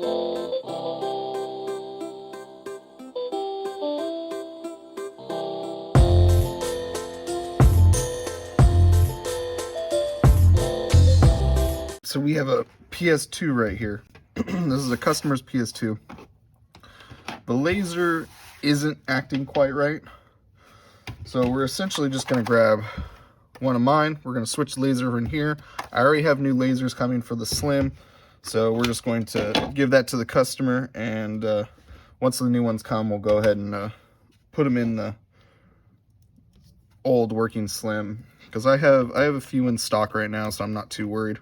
So we have a PS2 right here. This is a customer's PS2. The laser isn't acting quite right. So we're essentially just going to grab one of mine. We're going to switch laser in here. I already have new lasers coming for the Slim. So we're just going to give that to the customer. And once the new ones come, we'll go ahead and put them in the old working Slim. Because I have a few in stock right now, so I'm not too worried.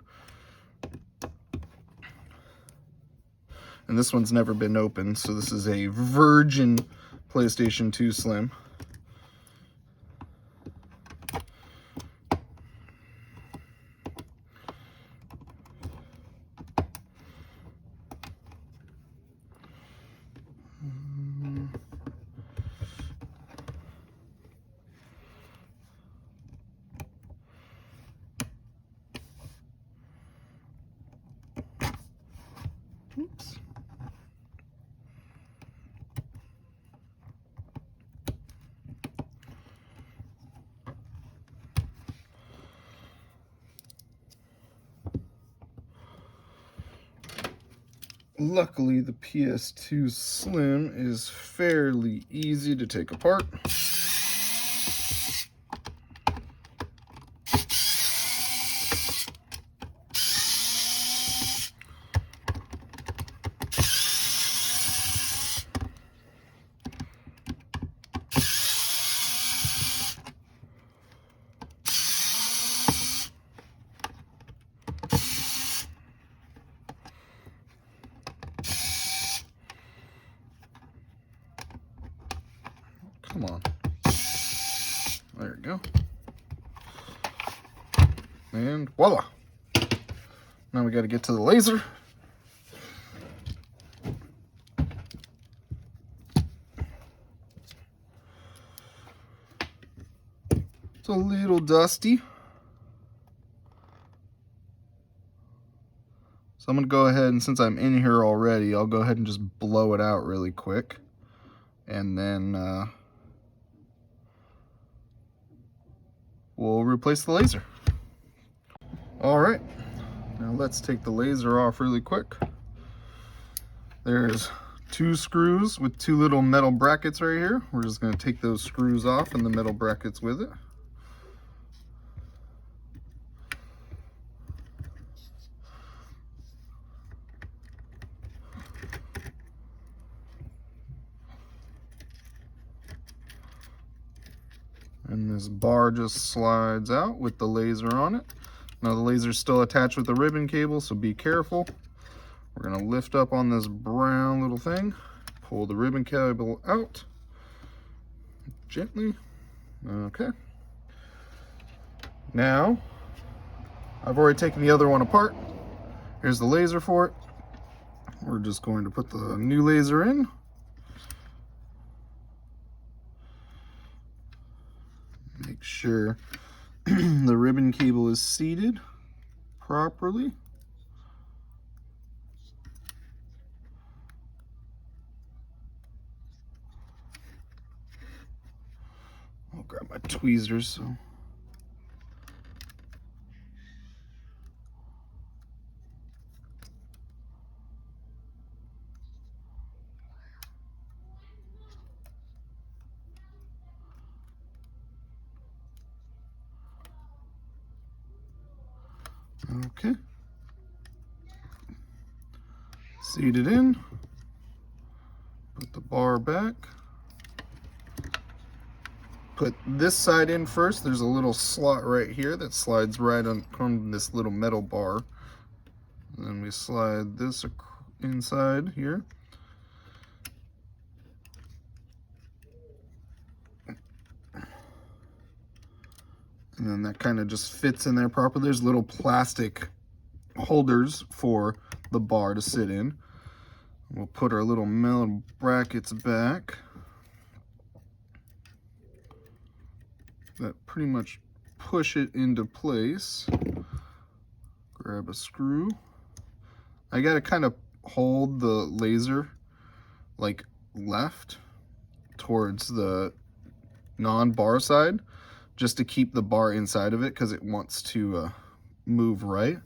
And this one's never been opened, so this is a virgin PlayStation 2 Slim. Oops. Luckily, the PS2 Slim is fairly easy to take apart. Come on. There we go. And voila. Now we got to get to the laser. It's a little dusty. So I'm going to go ahead, and since I'm in here already, I'll go ahead and just blow it out really quick. And then we'll replace the laser. All right, now let's take the laser off really quick. There's 2 screws with 2 little metal brackets right here. We're just going to take those screws off and the metal brackets with it. And this bar just slides out with the laser on it. Now the laser's still attached with the ribbon cable, so be careful. We're gonna lift up on this brown little thing, pull the ribbon cable out gently. Okay. Now, I've already taken the other one apart. Here's the laser for it. We're just going to put the new laser in. Make sure the ribbon cable is seated properly. I'll grab my tweezers. So. Okay. Seat it in. Put the bar back. Put this side in first. There's a little slot right here that slides right on from this little metal bar. And then we slide this inside here. And then that kind of just fits in there properly. There's little plastic holders for the bar to sit in. We'll put our little metal brackets back. That pretty much push it into place. Grab a screw. I got to kind of hold the laser like left towards the non-bar side, just to keep the bar inside of it because it wants to move right.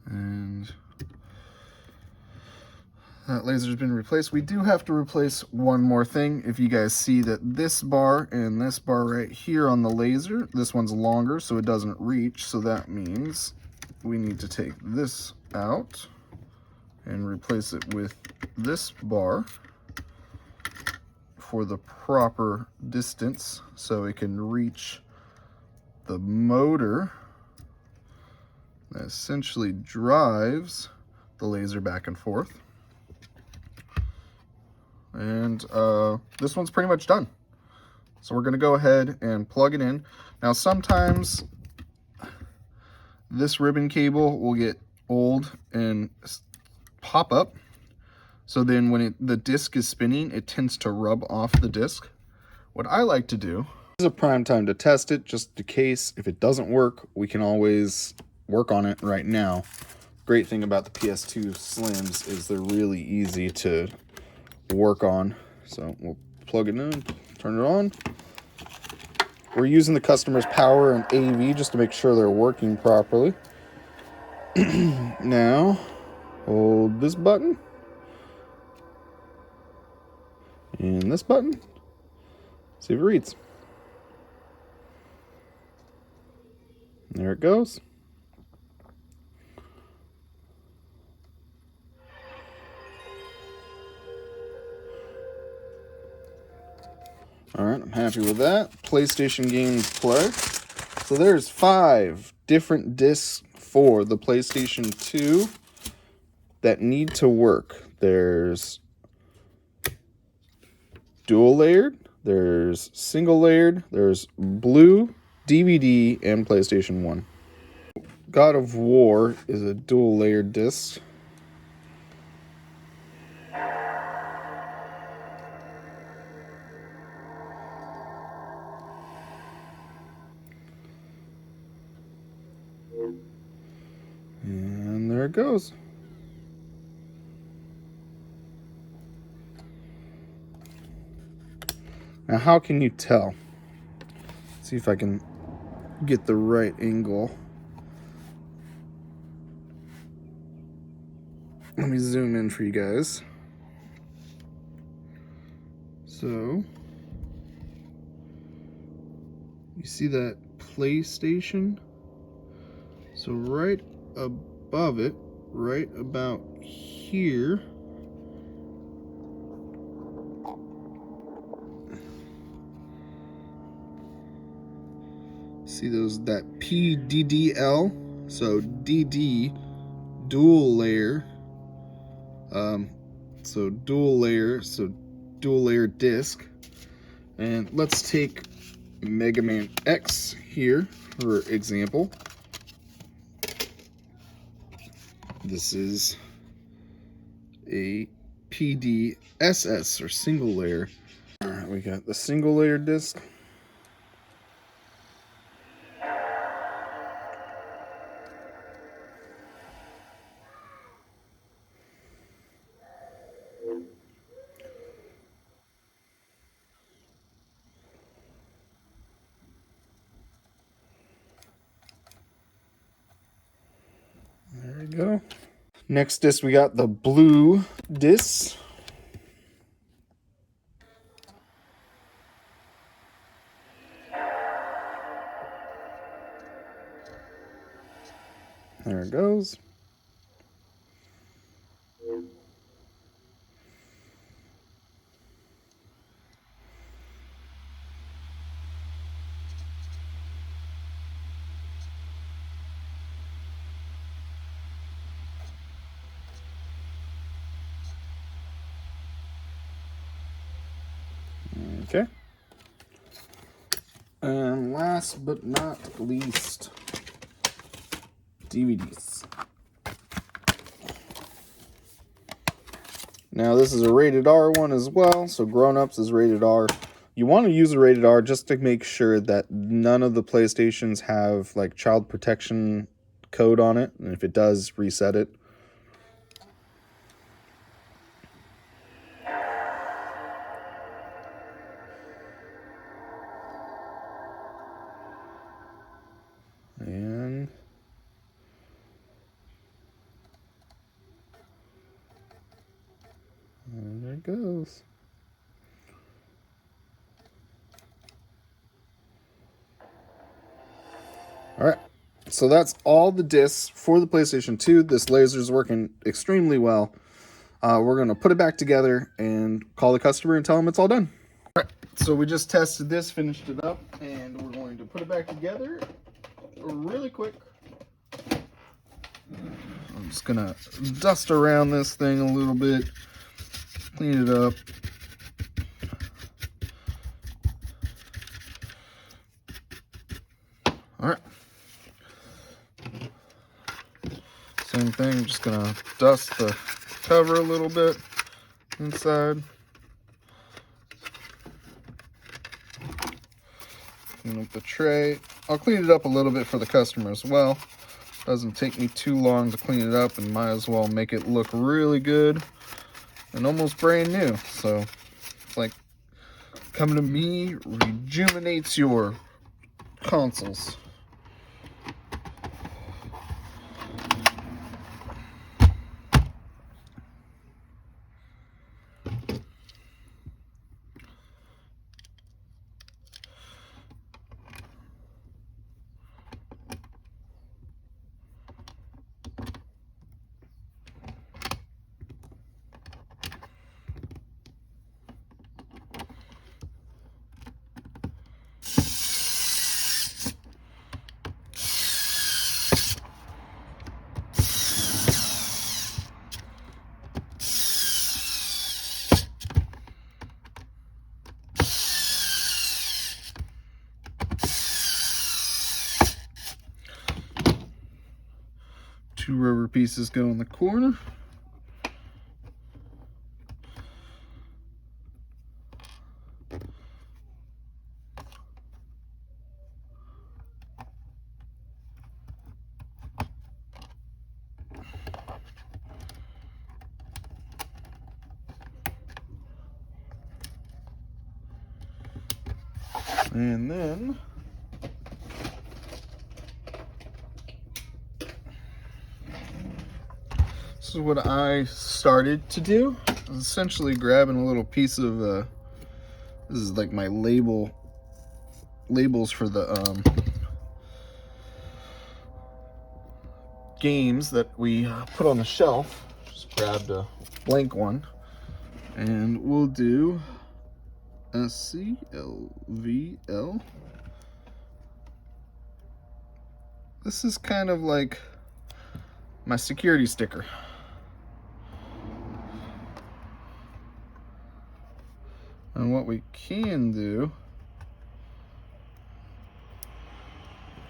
And that laser's been replaced. We do have to replace one more thing. If you guys see that this bar and this bar right here on the laser, this one's longer so it doesn't reach, so that means we need to take this out and replace it with this bar for the proper distance so it can reach the motor that essentially drives the laser back and forth. And this one's pretty much done. So we're going to go ahead and plug it in. Now sometimes this ribbon cable will get old and pop up. So then when the disc is spinning, it tends to rub off the disc. What I like to do, this is a prime time to test it, just in case if it doesn't work, we can always work on it right now. Great thing about the PS2 Slims is they're really easy to work on. So we'll plug it in, turn it on. We're using the customer's power and AV just to make sure they're working properly. Now, hold this button and this button. See if it reads. There it goes. All right, I'm happy with that. PlayStation games play. So there's 5 different discs for the PlayStation 2 that need to work. There's dual layered, there's single layered, there's blue, DVD, and PlayStation 1. God of War is a dual layered disc. And there it goes. Now, how can you tell? Let's see if I can get the right angle. Let me zoom in for you guys. So, you see that PlayStation? So right above it, right about here, see that PDDL, so DD, dual layer, so dual layer disc. And let's take Mega Man X here for example. This is a PDSS, or single layer. All right, we got the single layer disc. There we go. Next disc, we got the blue disc. There it goes. Okay. And last but not least, DVDs. Now this is a rated R one as well, so grown-ups is rated R. You want to use a rated R just to make sure that none of the PlayStations have like child protection code on it, and if it does, reset it. And there it goes. All right, so that's all the discs for the PlayStation 2. This laser is working extremely well. We're going to put it back together and call the customer and tell them it's all done. All right, so we just tested this, finished it up, and we're going to put it back together really quick. I'm just going to dust around this thing a little bit, clean it up. All right. Same thing, I'm just gonna dust the cover a little bit inside. Clean up the tray. I'll clean it up a little bit for the customer as well. Doesn't take me too long to clean it up, and might as well make it look really good and almost brand new. So it's like coming to me rejuvenates your consoles. Two rubber pieces go in the corner. And then this is what I started to do. I was essentially grabbing a little piece of this is like my labels for the games that we put on the shelf. Just grabbed a blank one, and we'll do SCLVL. This is kind of like my security sticker. And what we can do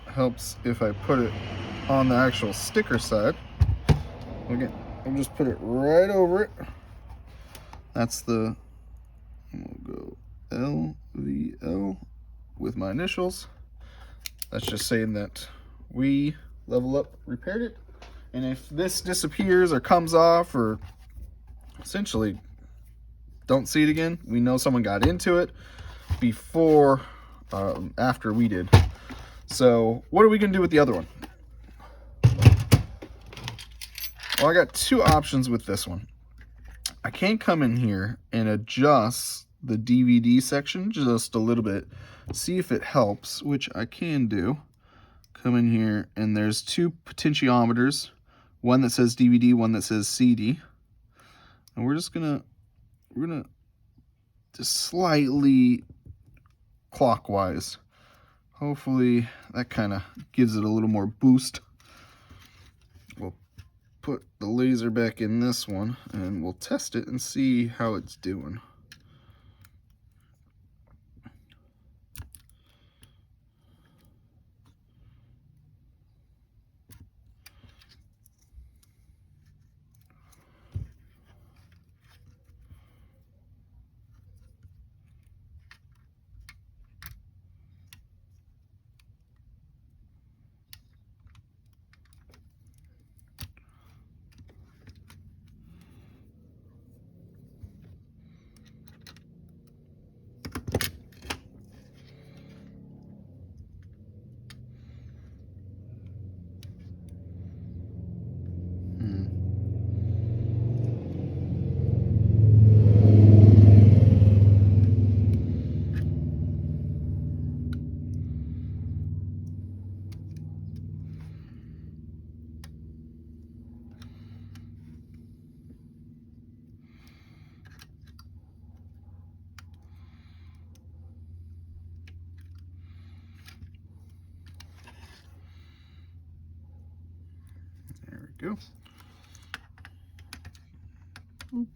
helps if I put it on the actual sticker side. Again, I'll just put it right over it. That's the, we'll go LVL with my initials. That's just saying that we Level Up repaired it. And if this disappears or comes off or essentially don't see it again, we know someone got into it before, after we did. So what are we gonna do with the other one? Well, I got two options with this one. I can come in here and adjust the DVD section just a little bit, see if it helps, which I can do. Come in here and there's two potentiometers, one that says DVD, one that says CD. And we're gonna just slightly clockwise. Hopefully that kind of gives it a little more boost. We'll put the laser back in this one and we'll test it and see how it's doing. go. Oop.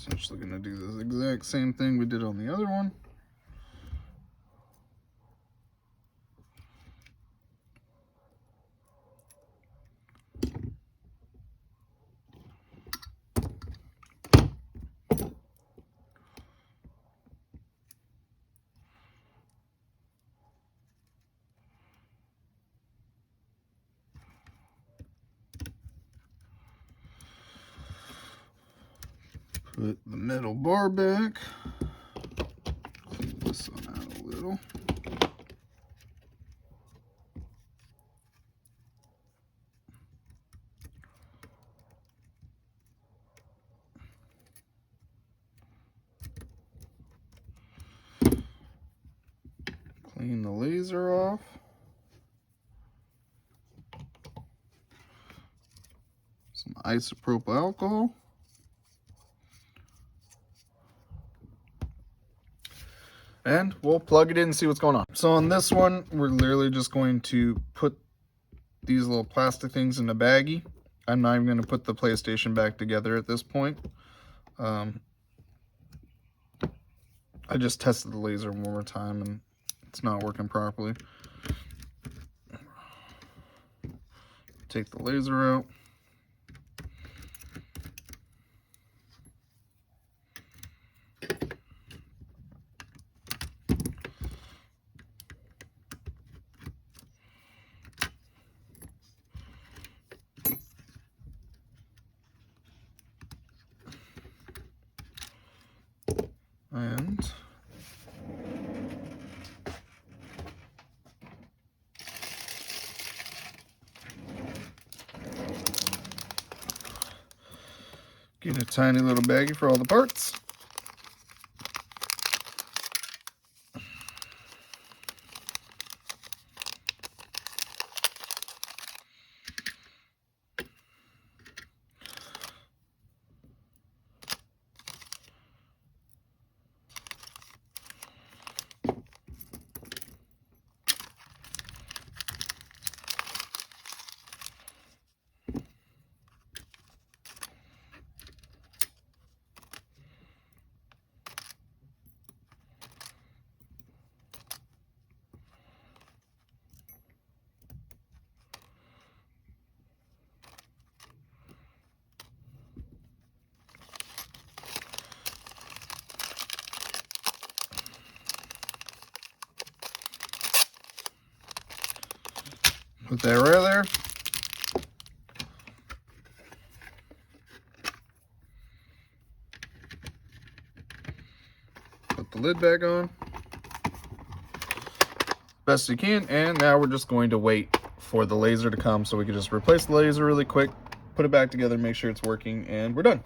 Essentially going to do the exact same thing we did on the other one. Put the metal bar back. Clean this one out a little. Clean the laser off. Some isopropyl alcohol. And we'll plug it in and see what's going on. So on this one, we're literally just going to put these little plastic things in a baggie. I'm not even going to put the PlayStation back together at this point. I just tested the laser one more time and it's not working properly. Take the laser out. And get a tiny little baggie for all the parts. Put that right there. Put the lid back on. Best you can. And now we're just going to wait for the laser to come so we can just replace the laser really quick, put it back together, make sure it's working, and we're done.